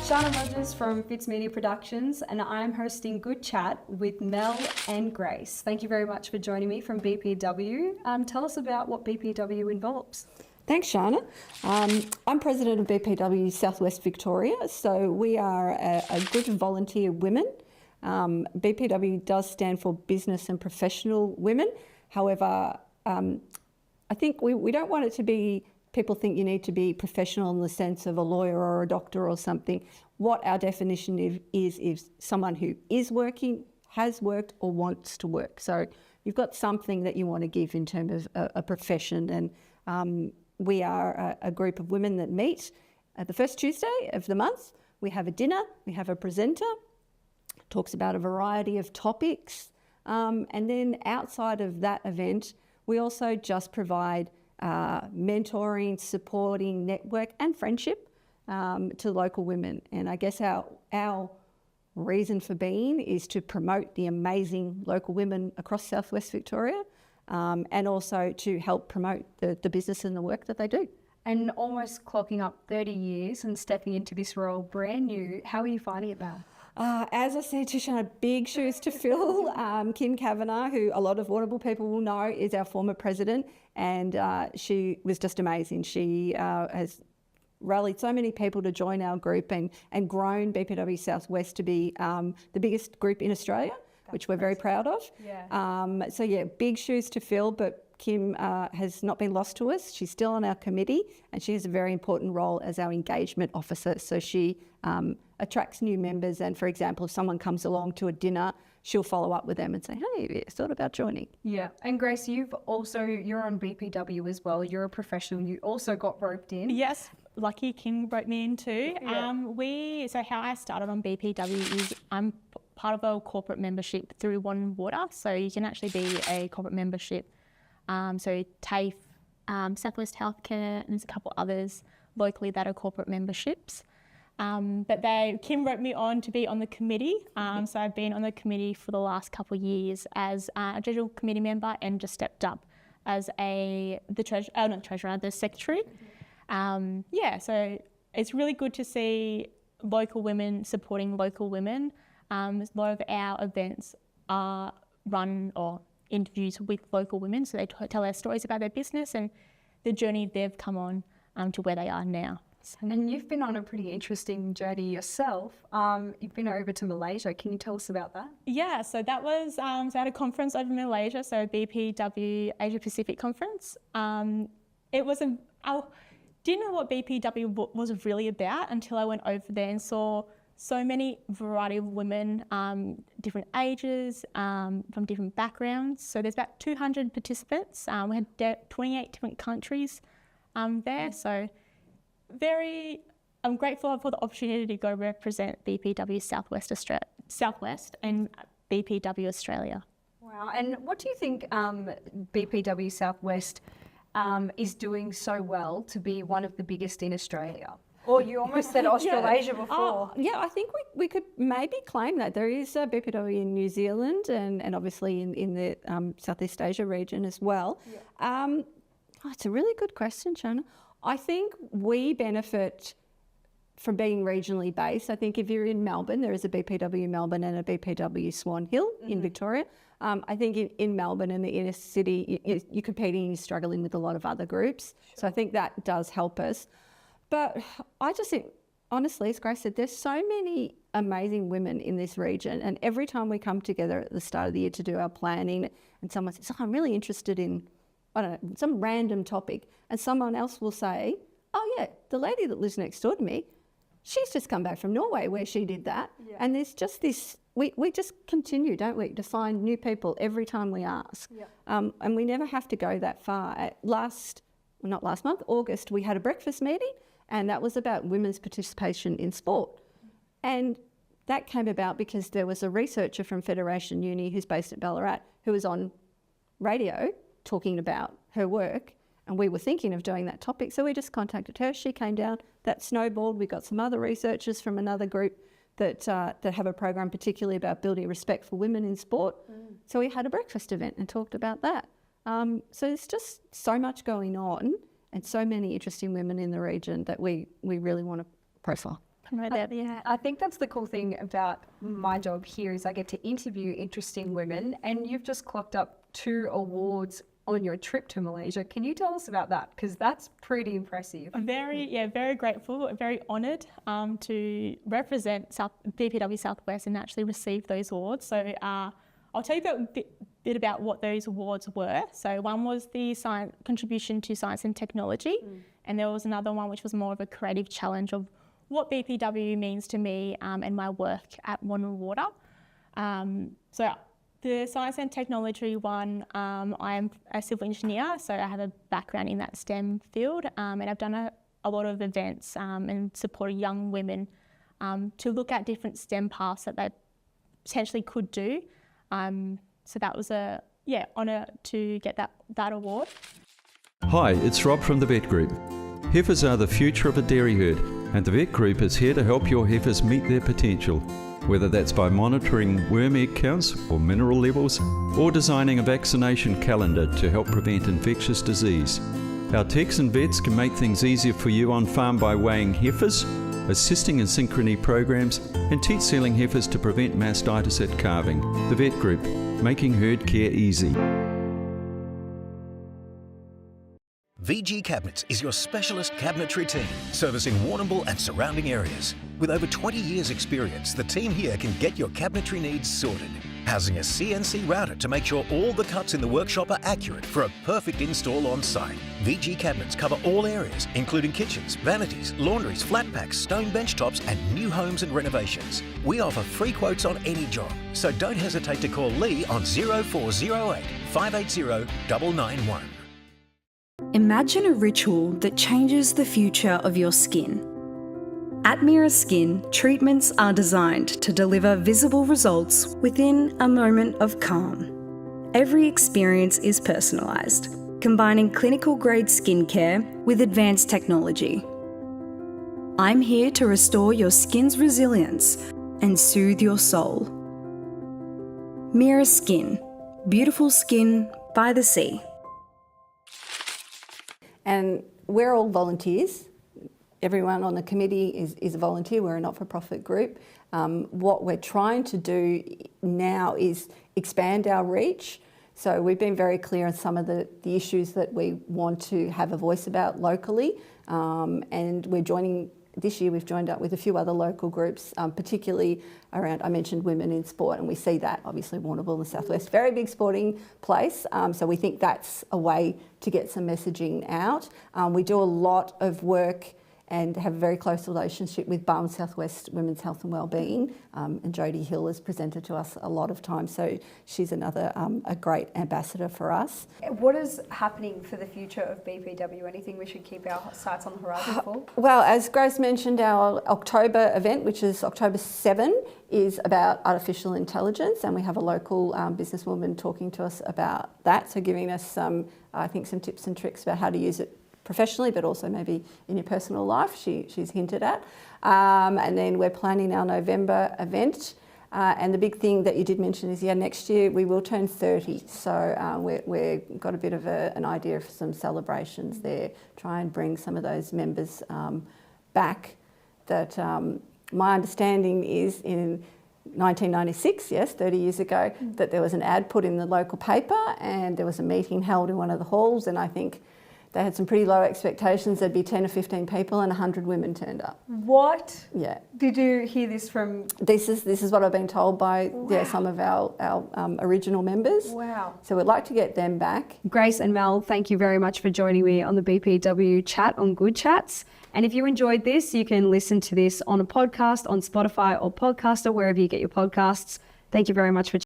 Shana Rogers from Fitz Media Productions, and I'm hosting Good Chat with Mel and Grace. Thank you very much for joining me from BPW. Tell us about what BPW involves. Thanks, Shana. I'm president of BPW South West Victoria, so we are a group of volunteer women. BPW does stand for Business and Professional Women. However, I think we don't want it to be, people think you need to be professional in the sense of a lawyer or a doctor or something. What our definition is someone who is working, has worked or wants to work. So you've got something that you want to give in terms of a profession, and we are a group of women that meet at the first Tuesday of the month. We have a dinner, we have a presenter, talks about a variety of topics, and then outside of that event, we also just provide mentoring, supporting, network and friendship to local women. And I guess our reason for being is to promote the amazing local women across South West Victoria, and also to help promote the business and the work that they do. And almost clocking up 30 years and stepping into this role brand new, how are you finding it, Mel? As I said to Shana, big shoes to fill. Kim Kavanagh, who a lot of Audible people will know, is our former president, and she was just amazing. She has rallied so many people to join our group and grown BPW South West to be the biggest group in Australia, which we're very proud of. Yeah. So yeah, big shoes to fill, but Kim has not been lost to us. She's still on our committee, and she has a very important role as our engagement officer. So she attracts new members, and for example, if someone comes along to a dinner, she'll follow up with them and say, hey, thought about joining. Yeah. And Grace, you're on BPW as well. You're a professional. You also got roped in. Yes, lucky Kim roped me in too. Yeah. So how I started on BPW is I'm part of a corporate membership through One Water. So you can actually be a corporate membership. So TAFE, Southwest Healthcare, and there's a couple others locally that are corporate memberships. But Kim wrote me on to be on the committee. So I've been on the committee for the last couple of years as a general committee member, and just stepped up as the secretary. So it's really good to see local women supporting local women. A lot of our events are run or interviews with local women, so they tell their stories about their business and the journey they've come on to where they are now. And you've been on a pretty interesting journey yourself. You've been over to Malaysia. Can you tell us about that? Yeah, so that was so I had a conference over in Malaysia, so BPW Asia Pacific Conference. I didn't know what BPW was really about until I went over there and saw so many variety of women, different ages, from different backgrounds. So there's about 200 participants. We had 28 different countries there. So I'm grateful for the opportunity to go represent BPW Southwest and BPW Australia. Wow. And what do you think BPW Southwest is doing so well to be one of the biggest in Australia? Or you almost said Australasia before. Yeah, I think we could maybe claim that. There is a BPW in New Zealand and obviously in the Southeast Asia region as well. Yeah. It's a really good question, Shana. I think we benefit from being regionally based. I think if you're in Melbourne, there is a BPW Melbourne and a BPW Swan Hill in Victoria. I think in Melbourne, in the inner city, you're competing and you're struggling with a lot of other groups. Sure. So I think that does help us. But I just think, honestly, as Grace said, there's so many amazing women in this region. And every time we come together at the start of the year to do our planning and someone says, I'm really interested in, I don't know, some random topic. And someone else will say, oh yeah, the lady that lives next door to me, she's just come back from Norway where she did that. Yeah. And there's just this, we just continue, don't we, to find new people every time we ask. Yeah. And we never have to go that far. Not last month, August, we had a breakfast meeting, and that was about women's participation in sport. And that came about because there was a researcher from Federation Uni who's based at Ballarat who was on radio talking about her work, and we were thinking of doing that topic. So we just contacted her. She came down, that snowballed. We got some other researchers from another group that have a program particularly about building respect for women in sport. So we had a breakfast event and talked about that. So there's just so much going on and so many interesting women in the region that we really want to profile. Right there, yeah. I think that's the cool thing about my job here is I get to interview interesting women, and you've just clocked up 2 awards on your trip to Malaysia. Can you tell us about that? Because that's pretty impressive. I'm very grateful, very honoured to represent BPW South West and actually receive those awards. So I'll tell you a bit about what those awards were. So one was the contribution to science and technology, and there was another one which was more of a creative challenge of what BPW means to me and my work at One Water. So the science and technology one, I am a civil engineer, so I have a background in that STEM field, and I've done a lot of events and supported young women to look at different STEM paths that they potentially could do. So that was a honour to get that award. Hi, it's Rob from the Vet Group. Heifers are the future of a dairy herd, and the Vet Group is here to help your heifers meet their potential. Whether that's by monitoring worm egg counts or mineral levels, or designing a vaccination calendar to help prevent infectious disease. Our techs and vets can make things easier for you on farm by weighing heifers, assisting in synchrony programs, and teat sealing heifers to prevent mastitis at calving. The Vet Group, making herd care easy. VG Cabinets is your specialist cabinetry team, servicing Warrnambool and surrounding areas. With over 20 years experience, the team here can get your cabinetry needs sorted. Housing a CNC router to make sure all the cuts in the workshop are accurate for a perfect install on site. VG Cabinets cover all areas, including kitchens, vanities, laundries, flat packs, stone bench tops, and new homes and renovations. We offer free quotes on any job, so don't hesitate to call Lee on 0408 580 991. Imagine a ritual that changes the future of your skin. At Mira Skin, treatments are designed to deliver visible results within a moment of calm. Every experience is personalised, combining clinical-grade skincare with advanced technology. I'm here to restore your skin's resilience and soothe your soul. Mira Skin, beautiful skin by the sea. And we're all volunteers. Everyone on the committee is a volunteer. We're a not-for-profit group. What we're trying to do now is expand our reach. So we've been very clear on some of the issues that we want to have a voice about locally. And this year we've joined up with a few other local groups, particularly around, I mentioned women in sport, and we see that, obviously, Warrnambool in the South West, very big sporting place. So we think that's a way to get some messaging out. We do a lot of work and have a very close relationship with BPW South West Women's Health and Wellbeing, and Jodie Hill has presented to us a lot of times, so she's another a great ambassador for us. What is happening for the future of BPW? Anything we should keep our sights on the horizon for? Well, as Grace mentioned, our October event, which is October 7, is about artificial intelligence, and we have a local businesswoman talking to us about that, so giving us some tips and tricks about how to use it professionally, but also maybe in your personal life, she's hinted at. And then we're planning our November event. And the big thing that you did mention is, next year we will turn 30. So we've got a bit of an idea of some celebrations there, try and bring some of those members back. That my understanding is in 1996, 30 years ago, that there was an ad put in the local paper and there was a meeting held in one of the halls, and I think they had some pretty low expectations. There'd be 10 or 15 people and 100 women turned up. What? Yeah. Did you hear this from? This is what I've been told by some of our original members. Wow. So we'd like to get them back. Grace and Mel, thank you very much for joining me on the BPW chat on Good Chats. And if you enjoyed this, you can listen to this on a podcast on Spotify or Podcaster, wherever you get your podcasts. Thank you very much for